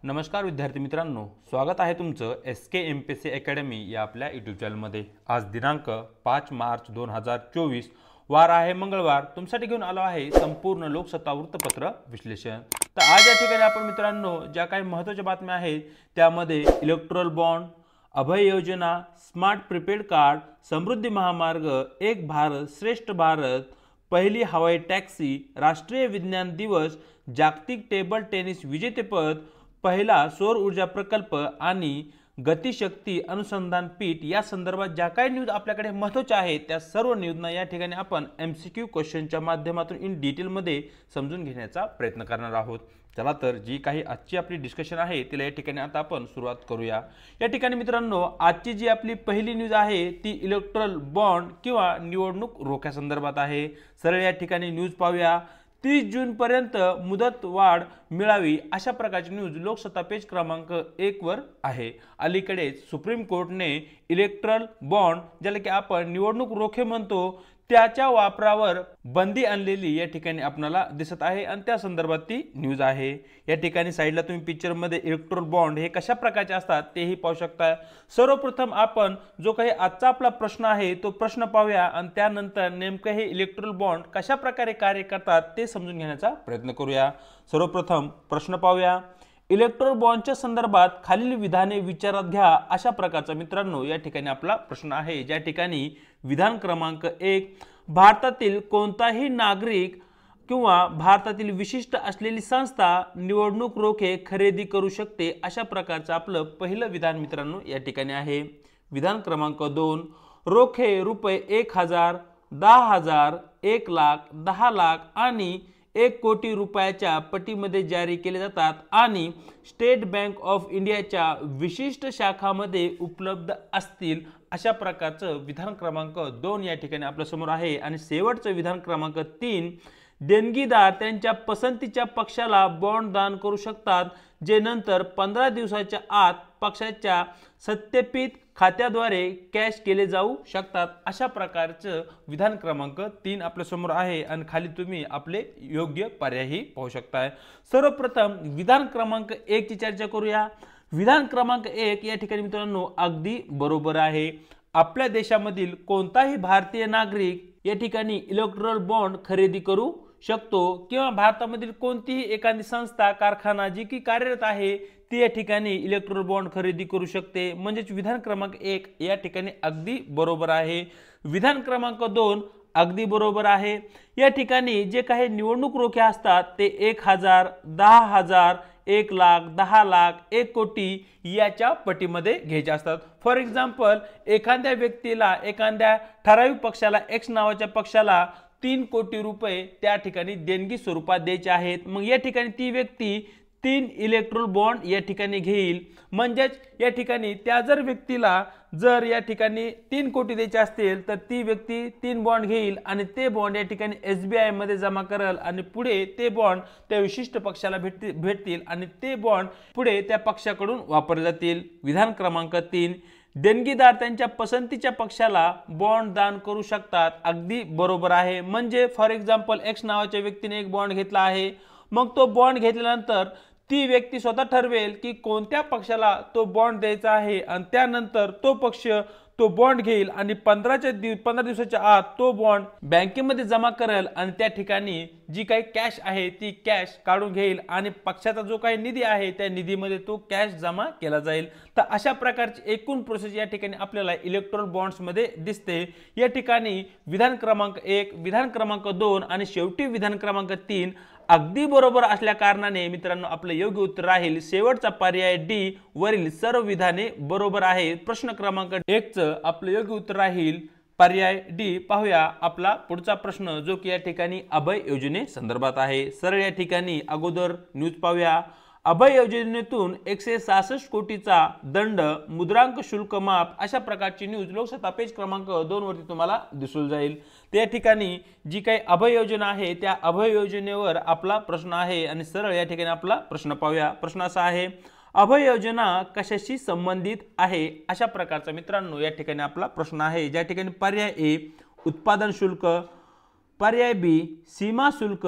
नमस्कार विद्यार्थी मित्रांनो, स्वागत आहे तुमचं SK MPSC अकॅडमी या आपल्या यूट्यूब चॅनलमध्ये। आज दिनांक 5 मार्च 2024 वार आहे मंगळवार। तुमच्यासाठी घेऊन आलो आहे संपूर्ण लोकसत्ता वृत्तपत्र विश्लेषण। तर आज या ठिकाणी आपण मित्रांनो ज्या काही महत्त्वाच्या बातम्या आहेत त्यामध्ये इलेक्ट्रोल बॉन्ड, अभय योजना, स्मार्ट प्रीपेड कार्ड, समृद्धी महामार्ग, एक भारत श्रेष्ठ भारत, पहिली हवाई टॅक्सी, राष्ट्रीय विज्ञान दिवस, जागतिक टेबल टेनिस विजेतेपद, पहिला सौर ऊर्जा प्रकल्प आणि गतिशक्ती अनुसंधान पीठ या संदर्भात ज्या काही न्यूज आपल्याकडे महत्त्वाच्या आहेत त्या सर्व न्यूजना या ठिकाणी आपण MCQ क्वेश्चनच्या माध्यमातून इन डिटेल मध्ये समजून घेण्याचा प्रयत्न करणार आहोत। चला तर जी काही आजची आपली डिस्कशन आहे तिला या ठिकाणी आता आपण सुरुवात करूया। या ठिकाणी मित्रांनो आजची जी आपली पहिली न्यूज आहे ती इलेक्ट्रोल बॉन्ड किंवा निवडणूक रोख्या संदर्भात आहे। सरळ या ठिकाणी न्यूज पाहूया। 30 जून पर्यंत मुदत वाढ मिळावी अशा प्रकारची न्यूज लोकसत्ता पेज क्रमांक 1 वर आहे। अलीकडेच सुप्रीम कोर्टने इलेक्ट्रल बॉन्ड ज्याला की आपण निवडणूक रोखे म्हणतो त्याच्या वापरावर बंदी आणलेली या ठिकाणी आपल्याला दिसत आहे आणि त्या संदर्भात ती न्यूज आहे। या ठिकाणी साइडला तुम्ही पिक्चर मध्ये इलेक्ट्रोल बॉन्ड हे कशा प्रकारचे असतात तेही पाहू शकता। सर्वप्रथम आपण जो काही आजचा आपला प्रश्न आहे तो प्रश्न पाहूया आणि त्यानंतर नेमके हे इलेक्ट्रोल बॉन्ड कशा प्रकारे कार्य करतात ते समजून घेण्याचा प्रयत्न करूया। सर्वप्रथम प्रश्न पाहूया। इलेक्ट्रोल बॉन्डच्या संदर्भात खालील विधाने विचारात घ्या अशा प्रकारचा मित्रांनो या ठिकाणी आपला प्रश्न आहे। ज्या ठिकाणी विधान क्रमांक 1 भारतातील कोणताही नागरिक किंवा भारतातील विशिष्ट असलेली संस्था निवडणूक रोखे खरेदी करू शकते अशा प्रकारचं आपलं पहिलं विधान मित्रांनो या ठिकाणी आहे। विधान क्रमांक 2 रोखे रुपये 1000, 10,000, 1 लाख, 10 लाख आणि 1 कोटी रुपयाच्या पटीमध्ये जारी केले जातात आणि स्टेट बँक ऑफ इंडियाच्या विशिष्ट शाखामध्ये उपलब्ध असतील अशा प्रकारचं विधान क्रमांक 2 या ठिकाणी आपल्या समोर आहे। आणि शेवटचं विधान क्रमांक 3 देणगीदार त्यांच्या पसंतीच्या पक्षाला बॉन्ड दान करू शकतात जे नंतर 15 दिवसाच्या आत पक्षाच्या सत्यापित खात्याद्वारे कॅश केले जाऊ शकतात अशा प्रकारचं विधान क्रमांक 3 आपल्या समोर आहे आणि खाली तुम्ही आपले योग्य पर्यायही पाहू शकता। सर्वप्रथम विधान क्रमांक 1 ची चर्चा करूया। विधान क्रमांक 1 या ठिकाणी मित्रांनो अगदी बरोबर आहे। आपल्या देशामधील कोणताही भारतीय नागरिक या ठिकाणी इलेक्ट्रोल बॉन्ड खरेदी करू शकतो किंवा भारतामधील कोणतीही एखादी संस्था कारखाना जी की कार्यरत आहे ती या ठिकाणी इलेक्ट्रोल बॉन्ड खरेदी करू शकते। म्हणजेच विधान क्रमांक 1 या ठिकाणी अगदी बरोबर आहे। विधान क्रमांक 2 अगदी बरोबर आहे। या ठिकाणी जे काही निवडणूक रोखे असतात ते 1000, 10,000, 1 लाख, 10 लाख, 1 कोटी याच्या पटीमध्ये घ्यायचे असतात। फॉर एक्झाम्पल एखाद्या व्यक्तीला एखाद्या ठराविक पक्षाला X नावाच्या पक्षाला 3 कोटी रुपये त्या ठिकाणी देणगी स्वरूपात द्यायचे आहेत। मग या ठिकाणी ती व्यक्ती 3 इलेक्ट्रोल बॉन्ड या ठिकाणी घेईल। म्हणजेच या ठिकाणी त्या जर व्यक्तीला जर या ठिकाणी 3 कोटी द्यायचे असतील तर ती व्यक्ती 3 बॉन्ड घेईल आणि ते बॉन्ड या ठिकाणी SBI मध्ये जमा करेल आणि पुढे ते बॉन्ड त्या विशिष्ट पक्षाला भेटतील आणि ते बॉन्ड पुढे त्या पक्षाकडून वापरले जातील। विधान क्रमांक 3 देणगीदार त्यांच्या पसंतीच्या पक्षाला बॉन्ड दान करू शकतात अगदी बरोबर आहे। म्हणजे फॉर एक्झाम्पल X नावाच्या व्यक्तीने एक बॉन्ड घेतला आहे। मग तो बॉन्ड घेतल्यानंतर ती व्यक्ती स्वतः ठरवेल की कोणत्या पक्षाला तो बॉन्ड द्यायचा आहे आणि त्यानंतर तो पक्ष तो बॉन्ड घेईल आणि 15 दिवसाच्या आत तो बॉन्ड बँकेमध्ये जमा करेल आणि त्या ठिकाणी जी काही कॅश आहे ती कॅश काढून घेईल आणि पक्षाचा जो काही निधी आहे त्या निधीमध्ये तो कॅश जमा केला जाईल। तर अशा प्रकारची एकूण प्रोसेस या ठिकाणी आपल्याला इलेक्ट्रोल बॉन्ड्स मध्ये दिसते। या ठिकाणी विधान क्रमांक 1, विधान क्रमांक 2 आणि शेवटी विधान क्रमांक 3 अगदी बरोबर असल्या कारणाने मित्रांनो आपलं योग्य उत्तर राहील शेवटचा पर्याय D वरील सर्व विधाने बरोबर आहेत। प्रश्न क्रमांक 1 चं आपलं योग्य उत्तर राहील पर्याय D। पाहूया आपला पुढचा प्रश्न जो की या ठिकाणी अभय योजने संदर्भात आहे। सरळ या ठिकाणी अगोदर न्यूज पाहूया। अभय योजनेतून 166 कोटीचा दंड, मुद्रांक शुल्क माफ अशा प्रकारची न्यूज लोकसत्ता पेज क्रमांक 2 वरती तुम्हाला दिसून जाईल। त्या ठिकाणी जी काही अभय योजना आहे त्या अभय योजनेवर आपला प्रश्न आहे आणि सरळ या ठिकाणी आपला प्रश्न पाहूया। प्रश्न असा आहे अभय योजना कशाशी संबंधित आहे अशा प्रकारचा मित्रांनो या ठिकाणी आपला प्रश्न आहे। ज्या ठिकाणी पर्याय A उत्पादन शुल्क, पर्याय B सीमा शुल्क,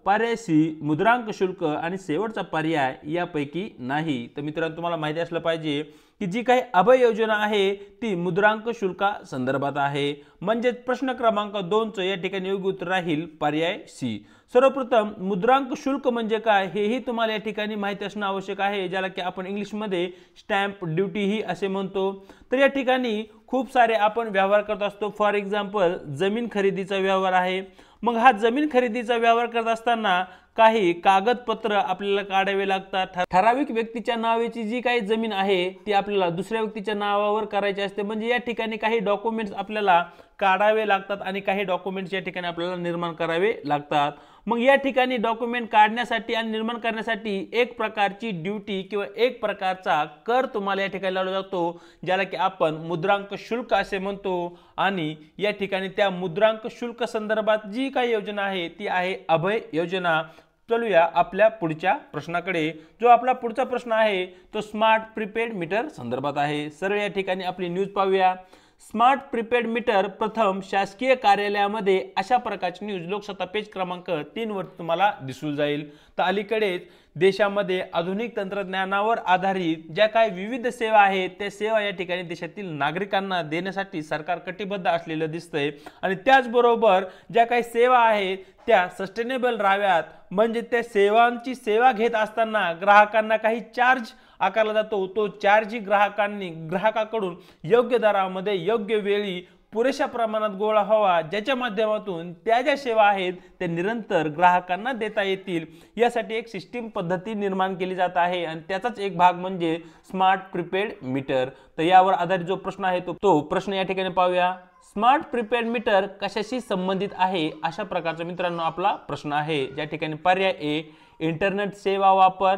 पर्याय सी मुद्रांक शुल्क आणि शेवटचा पर्याय यापैकी नाही। तर मित्रांनो तुम्हाला माहिती असलं पाहिजे की जी काही अभय योजना आहे ती मुद्रांक शुल्का संदर्भात आहे, म्हणजे प्रश्न क्रमांक 2 चं या ठिकाणी योग्य उत्तर राहील पर्याय सी। सर्वप्रथम मुद्रांक शुल्क म्हणजे काय हेही तुम्हाला या ठिकाणी माहिती असणं आवश्यक आहे, ज्याला की आपण इंग्लिशमध्ये स्टॅम्प ड्युटी ही असे म्हणतो। तर या ठिकाणी खूप सारे आपण व्यवहार करत असतो। फॉर एक्झाम्पल जमीन खरेदीचा व्यवहार आहे, मग हा जमीन खरेदीचा व्यवहार करत असताना काही कागदपत्र आपल्याला काढावे लागतात। ठराविक व्यक्तीच्या नावाची जी काही जमीन आहे ती आपल्याला दुसऱ्या व्यक्तीच्या नावावर करायची असते, म्हणजे या ठिकाणी काही डॉक्युमेंट्स आपल्याला काढावे लागतात आणि काही डॉक्युमेंट्स या ठिकाणी आपल्याला निर्माण करावे लागतात। मग या ठिकाणी डॉक्युमेंट काढण्यासाठी आणि निर्माण करण्यासाठी एक प्रकारची ड्युटी किंवा एक प्रकारचा कर तुम्हाला या ठिकाणी लावला जातो, ज्याला की आपण मुद्रांक शुल्क असे म्हणतो। आणि या ठिकाणी त्या मुद्रांक शुल्क संदर्भात जी काही योजना आहे ती आहे अभय योजना। चलूया आपल्या पुढच्या प्रश्नाकडे। जो आपला पुढचा प्रश्न आहे तो स्मार्ट प्रीपेड मीटर संदर्भात आहे। सरळ या ठिकाणी आपली न्यूज पाहूया। स्मार्ट प्रीपेड मीटर प्रथम शासकीय कार्यालयामध्ये अशा प्रकारची न्यूज लोकसत्ता पेज क्रमांक 3 वर तुम्हाला दिसून जाईल। तर अलीकडेच देशामध्ये आधुनिक तंत्रज्ञानावर आधारित ज्या काही विविध सेवा आहेत त्या सेवा या ठिकाणी देशातील नागरिकांना देण्यासाठी सरकार कटिबद्ध असलेलं दिसतंय। आणि त्याचबरोबर ज्या काही सेवा आहेत त्या सस्टेनेबल राहाव्यात, म्हणजे त्या सेवांची सेवा घेत असताना ग्राहकांना काही चार्ज आकारला जातो, तो चार्ज ग्राहकाकडून योग्य दरामध्ये योग्य वेळी पुरेशा प्रमाणात गोळा व्हावा, ज्याच्या माध्यमातून त्या ज्या सेवा आहेत त्या निरंतर ग्राहकांना देता येतील, यासाठी एक सिस्टीम पद्धती निर्माण केली जात आहे। आणि त्याचाच एक भाग म्हणजे स्मार्ट प्रीपेड मीटर। तर यावर आधारित जो प्रश्न आहे तो प्रश्न या ठिकाणी पाहूया। स्मार्ट प्रीपेड मीटर कशाशी संबंधित आहे अशा प्रकारचा मित्रांनो आपला प्रश्न आहे, ज्या ठिकाणी पर्याय ए इंटरनेट सेवा वापर,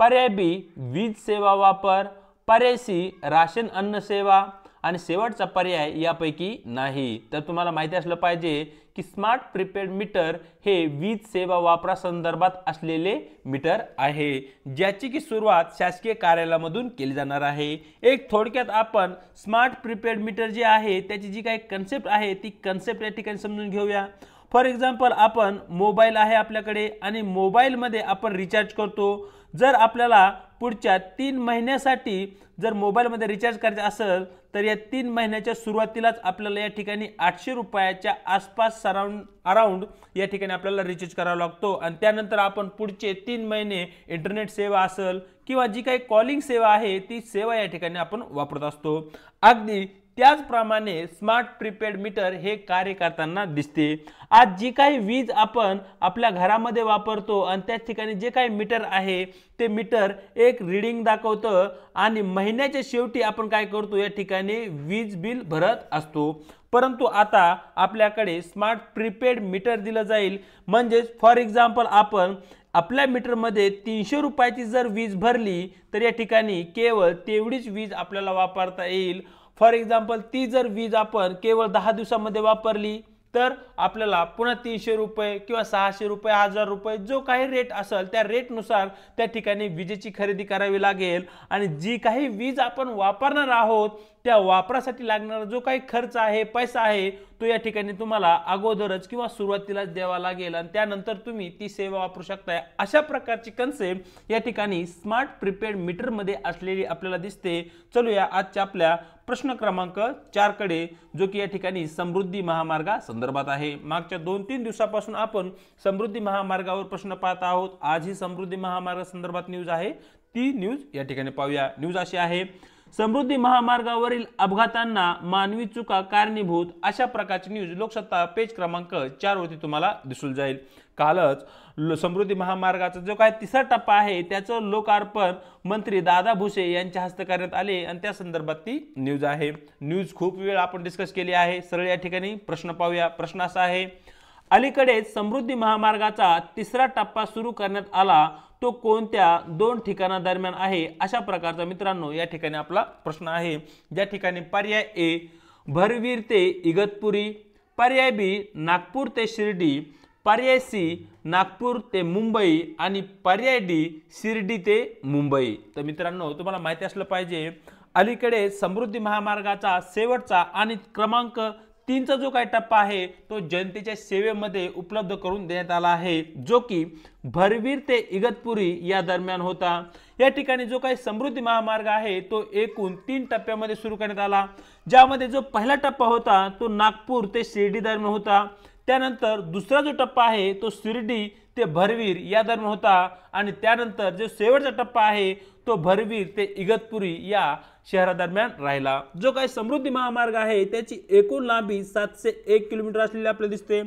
पर्याय बी वीज सेवा वापर, पर्याय सी राशन अन्न सेवा आणि शेवटचा पर्याय यापैकी नाही। तर तुम्हाला माहिती असलं पाहिजे की स्मार्ट प्रीपेड मीटर हे वीज सेवा वापरासंदर्भात असलेले मीटर आहे, ज्याची की सुरुवात शासकीय कार्यालयामधून केली जाणार आहे। एक थोडक्यात आपण स्मार्ट प्रीपेड मीटर जे आहे त्याची जी काही कन्सेप्ट आहे ती कन्सेप्ट या ठिकाणी समजून घेऊया। फॉर एक्झाम्पल आपण मोबाईल आहे आपल्याकडे आणि मोबाईलमध्ये आपण रिचार्ज करतो। जर आपल्याला पुढच्या 3 महिन्यासाठी जर मोबाईलमध्ये रिचार्ज करायचं असेल तर या 3 महिन्याच्या सुरुवातीलाच आपल्याला या ठिकाणी 800 रुपयाच्या आसपास अराउंड या ठिकाणी आपल्याला रिचार्ज करावा लागतो। आणि त्यानंतर आपण पुढचे 3 महिने इंटरनेट सेवा असेल किंवा जी काही कॉलिंग सेवा आहे ती सेवा या ठिकाणी आपण वापरत असतो। अगदी त्याचप्रमाणे स्मार्ट प्रीपेड मीटर हे कार्य करताना दिसते। आज जी काही वीज आपण आपल्या घरामध्ये वापरतो आणि त्या ठिकाणी जे काही मीटर आहे ते मीटर एक रीडिंग दाखवतं आणि महिन्याच्या शेवटी आपण काय करतो या ठिकाणी वीज बिल भरत असतो। परंतु आता आपल्याकडे स्मार्ट प्रीपेड मीटर दिलं जाईल, म्हणजे फॉर एक्झाम्पल आपण आपल्या मीटरमध्ये 300 रुपयाची जर वीज भरली तर या ठिकाणी केवळ तेवढीच वीज आपल्याला वापरता येईल। फॉर एक्झाम्पल ती जर वीज आपण केवळ 10 दिवसांमध्ये वापरली तर आपल्याला पुन्हा 300 रुपये किंवा 600 रुपये 1000 रुपये जो काही रेट असेल त्या रेटनुसार त्या ठिकाणी विजेची खरेदी करावी लागेल। आणि जी काही वीज आपण वापरणार आहोत त्या वापरासाठी लागणारा जो काही खर्च आहे पैसा आहे तो या ठिकाणी तुम्हाला अगोदरच किंवा सुरुवातीलाच द्यावा लागेल आणि त्यानंतर तुम्ही ती सेवा वापरू शकता। अशा प्रकारची कन्सेप्ट या ठिकाणी स्मार्ट प्रीपेड मीटर मध्ये असलेली आपल्याला दिसते। चलूया आजच्या आपल्या प्रश्न क्रमांक 4 कडे, जो की या ठिकाणी समृद्धी महामार्गा संदर्भात आहे। मागच्या 2-3 दिवसापासून आपण समृद्धी महामार्गावर प्रश्न पाहत आहोत। आज ही समृद्धी महामार्गा संदर्भात न्यूज आहे, ती न्यूज या ठिकाणी पाहूया। न्यूज अशी आहे, समृद्धी महामार्गावरील अपघातांना मानवी चुका कारणीभूत अशा प्रकारची न्यूज लोकसत्ता पेज क्रमांक 4 वरती तुम्हाला दिसून जाईल। कालच समृद्धी महामार्गाचा जो काही तिसरा टप्पा आहे त्याचं लोकार्पण मंत्री दादा भुसे यांच्या हस्ते करण्यात आले आणि त्या संदर्भात ती न्यूज आहे। न्यूज खूप वेळ आपण डिस्कस केली आहे। सरळ या ठिकाणी प्रश्न पाहूया। प्रश्न असा आहे, अलीकडेच समृद्धी महामार्गाचा तिसरा टप्पा सुरू करण्यात आला, तो कोणत्या 2 ठिकाणादरम्यान आहे अशा प्रकारचा मित्रांनो या ठिकाणी आपला प्रश्न आहे, ज्या ठिकाणी पर्याय ए भरवीर ते इगतपुरी, पर्याय बी नागपूर ते शिर्डी, पर्याय सी नागपूर ते मुंबई आणि पर्याय डी शिर्डी ते मुंबई। तर मित्रांनो तुम्हाला माहिती असलं पाहिजे, अलीकडे समृद्धी महामार्गाचा शेवटचा आणि क्रमांक 3चा जो काही टप्पा आहे तो जनतेच्या सेवेमध्ये उपलब्ध करून देण्यात आला आहे, जो की भरवीर ते इगतपुरी या दरम्यान होता। या ठिकाणी जो काही समृद्धी महामार्ग आहे तो एकूण 3 टप्प्यामध्ये सुरू करण्यात आला, ज्यामध्ये जो पहिला टप्पा होता तो नागपूर ते शिर्डी दरम्यान होता। त्यानंतर दुसरा जो टप्पा आहे तो शिर्डी ते भरवीर या दरम्यान होता आणि त्यानंतर जो शेवटचा टप्पा आहे तो भरवीर ते इगतपुरी या शहरादरम्यान राहिला। जो काही समृद्धी महामार्ग आहे त्याची एकूण लांबी 701 किलोमीटर असलेली आपल्याला दिसते।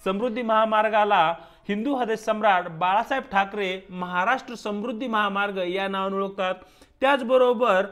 समृद्धी महामार्गाला हिंदू हृदय सम्राट बाळासाहेब ठाकरे महाराष्ट्र समृद्धी महामार्ग या नावाने ओळखतात। त्याचबरोबर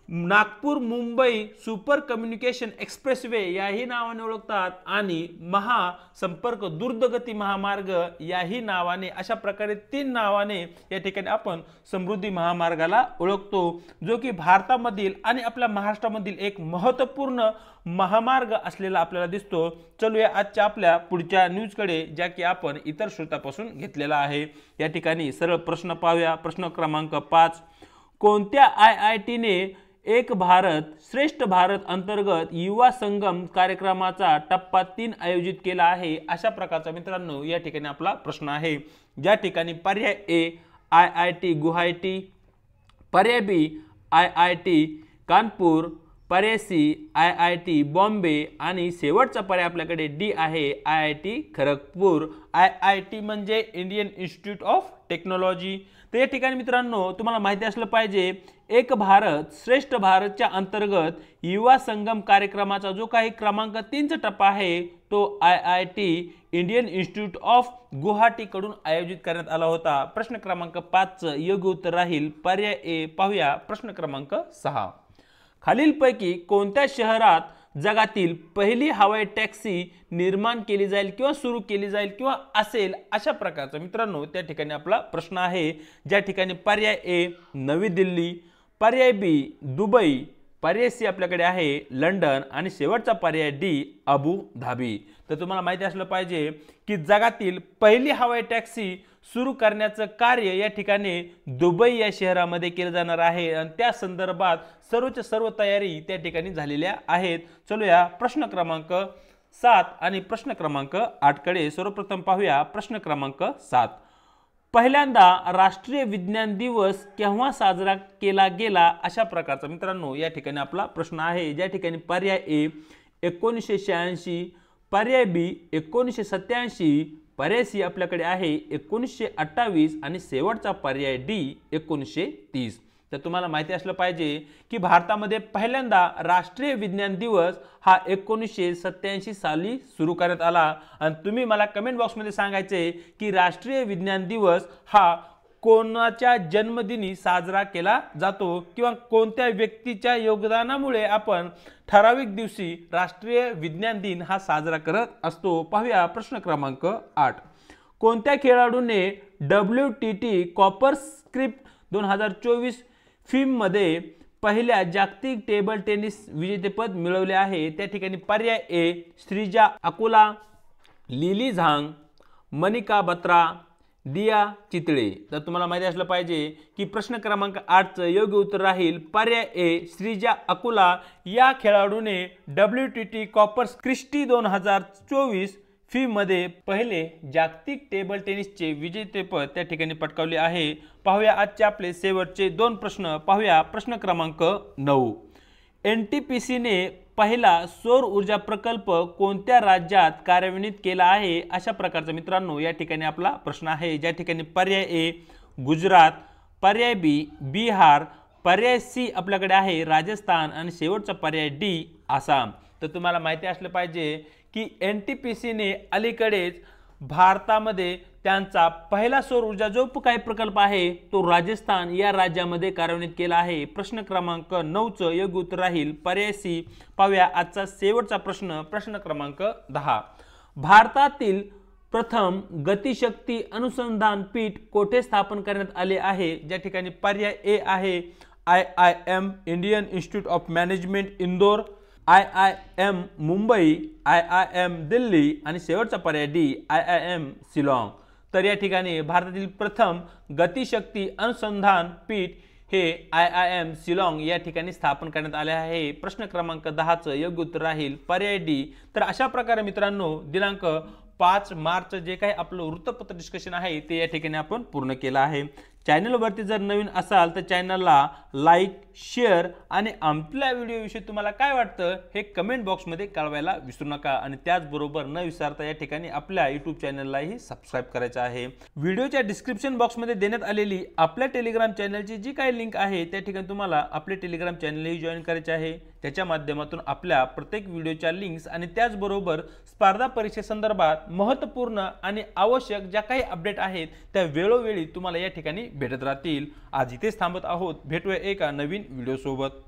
Nagpur Mumbai super communication expressway याही नावाने ओळखतात आणि महासंपर्क द्रुतगती महामार्ग याही नावाने, अशा प्रकारे 3 नावाने या ठिकाणी आपण समृद्धी महामार्गाला ओळखतो, जो की भारतामधील आणि आपल्या महाराष्ट्रामधील एक महत्त्वपूर्ण महामार्ग असलेला आपल्याला दिसतो। चलूया आजच्या आपल्या पुढच्या न्यूजकडे, ज्या की आपण इतर स्रोतापासून घेतलेला आहे। या ठिकाणी सरळ प्रश्न पाहूया। प्रश्न क्रमांक 5, कोणत्या IITने एक भारत श्रेष्ठ भारत अंतर्गत युवा संगम कार्यक्रमाचा टप्पा 3 आयोजित केला आहे? अशा प्रकारचा मित्रांनो या ठिकाणी आपला प्रश्न आहे, ज्या ठिकाणी पर्याय ए IIT गुवाहाटी, पर्याय बी IIT कानपूर, पर्याय सी IIT बॉम्बे आणि शेवटचा पर्याय आपल्याकडे डी आहे IIT खरगपूर। IIT म्हणजे इंडियन इन्स्टिट्यूट ऑफ टेक्नॉलॉजी। तर या ठिकाणी मित्रांनो तुम्हाला माहिती असलं पाहिजे, एक भारत श्रेष्ठ भारतच्या अंतर्गत युवा संगम कार्यक्रमाचा जो काही क्रमांक 3चा टप्पा आहे तो IIT Indian institute of Guwahati कडून आयोजित करण्यात आला होता। प्रश्न क्रमांक 5चं योग्य उत्तर राहील पर्याय ए। पाहूया प्रश्न क्रमांक 6, खालीलपैकी कोणत्या शहरात जगातील पहिली हवाई टॅक्सी निर्माण केली जाईल किंवा सुरू केली जाईल किंवा असेल? अशा प्रकारचा मित्रांनो त्या ठिकाणी आपला प्रश्न आहे, ज्या ठिकाणी पर्याय ए नवी दिल्ली, पर्याय बी दुबई, पर्याय सी आपल्याकडे आहे लंडन आणि शेवटचा पर्याय डी अबू धाबी। तर तुम्हाला माहिती असलं पाहिजे की जगातील पहिली हवाई टॅक्सी सुरू करण्याचं कार्य या ठिकाणी दुबई या शहरामध्ये केलं जाणार आहे आणि त्या संदर्भात सर्वच्या सर्व तयारी त्या ठिकाणी झालेल्या आहेत। चलूया प्रश्न क्रमांक 7 आणि प्रश्न क्रमांक 8 कडे। सर्वप्रथम पाहूया प्रश्न क्रमांक 7, पहिल्यांदा राष्ट्रीय विज्ञान दिवस केव्हा साजरा केला गेला? अशा प्रकारचा मित्रांनो या ठिकाणी आपला प्रश्न आहे, ज्या ठिकाणी पर्याय ए 1986, पर्याय बी 1987, पर्याय सी आपल्याकडे आहे 1928 आणि शेवटचा पर्याय डी 1930। तर तुम्हाला माहिती असलं पाहिजे की भारतामध्ये पहिल्यांदा राष्ट्रीय विज्ञान दिवस हा 1987 साली सुरू करण्यात आला आणि तुम्ही मला कमेंट बॉक्समध्ये सांगायचे की राष्ट्रीय विज्ञान दिवस हा कोणाच्या जन्मदिनी साजरा केला जातो किंवा कोणत्या व्यक्तीच्या योगदानामुळे आपण ठराविक दिवशी राष्ट्रीय विज्ञान दिन हा साजरा करत असतो। पाहूया प्रश्न क्रमांक 8, कोणत्या खेळाडूने WTT कॉपर स्क्रिप्ट 2024 फीम मध्ये पहिल्या जागतिक टेबल टेनिस विजेतेपद मिळवले आहे? त्या ठिकाणी पर्याय ए श्रीजा अकोला, लिली झांग, मनिका बत्रा, दिया चितळे। तर तुम्हाला माहिती असलं पाहिजे की प्रश्न क्रमांक 8चं योग्य उत्तर राहील पर्याय ए श्रीजा अकोला या खेळाडूने WTT कॉपर क्रिस्टी 2024 फी मध्ये पहिले जागतिक टेबल टेनिसचे विजेतेपद त्या ठिकाणी पटकावले आहे। पाहूया आजचे आपले शेवटचे 2 प्रश्न। पाहूया प्रश्न क्रमांक 9, NTPC ने पहिला सौर ऊर्जा प्रकल्प कोणत्या राज्यात कार्यान्वित केला आहे? अशा प्रकारचा मित्रांनो या ठिकाणी आपला प्रश्न आहे, ज्या ठिकाणी पर्याय ए गुजरात, पर्याय बी बिहार, पर्याय सी आपल्याकडे आहे राजस्थान आणि शेवटचा पर्याय डी आसाम। तर तुम्हाला माहिती असलं पाहिजे की NTPC ने अलीकडेच भारतामध्ये त्यांचा पहिला सौर ऊर्जा जो काही प्रकल्प आहे तो राजस्थान या राज्यामध्ये कार्यान्वित केला आहे। प्रश्न क्रमांक 9चं योग्य उत्तर राहील पर्याय सी। पाहूया आजचा शेवटचा प्रश्न। प्रश्न क्रमांक 10, भारतातील प्रथम गतिशक्ती अनुसंधान पीठ कोठे स्थापन करण्यात आले आहे? ज्या ठिकाणी पर्याय ए आहे IIM Indian institute of management Indore, IIM Mumbai, IIM Delhi आणि शेवटचा पर्याय डी IIM शिलाँग। तर या ठिकाणी भारतातील प्रथम गतिशक्ती अनुसंधान पीठ हे IIM शिलाँग या ठिकाणी स्थापन करण्यात आले आहे। प्रश्न क्रमांक 10चं योग्य उत्तर राहील पर्याय डी। तर अशा प्रकारे मित्रांनो दिनांक 5 मार्च जे काही आपलं वृत्तपत्र डिस्कशन आहे ते या ठिकाणी आपण पूर्ण केलं आहे। चॅनलवरती जर नवीन असाल तर चॅनलला लाईक, शेअर आणि आपल्या व्हिडिओविषयी तुम्हाला काय वाटतं हे कमेंट बॉक्समध्ये कळवायला विसरू नका। आणि त्याचबरोबर न विसरता या ठिकाणी आपल्या यूट्यूब चॅनललाही सबस्क्राईब करायचं आहे। व्हिडिओच्या डिस्क्रिप्शन बॉक्समध्ये देण्यात आलेली आपल्या टेलिग्राम चॅनलची जी काही लिंक आहे त्या ठिकाणी तुम्हाला आपले टेलिग्राम चॅनलही जॉईन करायचे आहे। त्याच्या माध्यमातून आपल्या प्रत्येक व्हिडिओच्या लिंक्स आणि त्याचबरोबर स्पर्धा परीक्षेसंदर्भात महत्त्वपूर्ण आणि आवश्यक ज्या काही अपडेट आहेत त्या वेळोवेळी तुम्हाला या ठिकाणी भेटत राहतील। आज इथेच थांबत आहोत, भेटूया एका नवीन व्हिडिओ सोबत।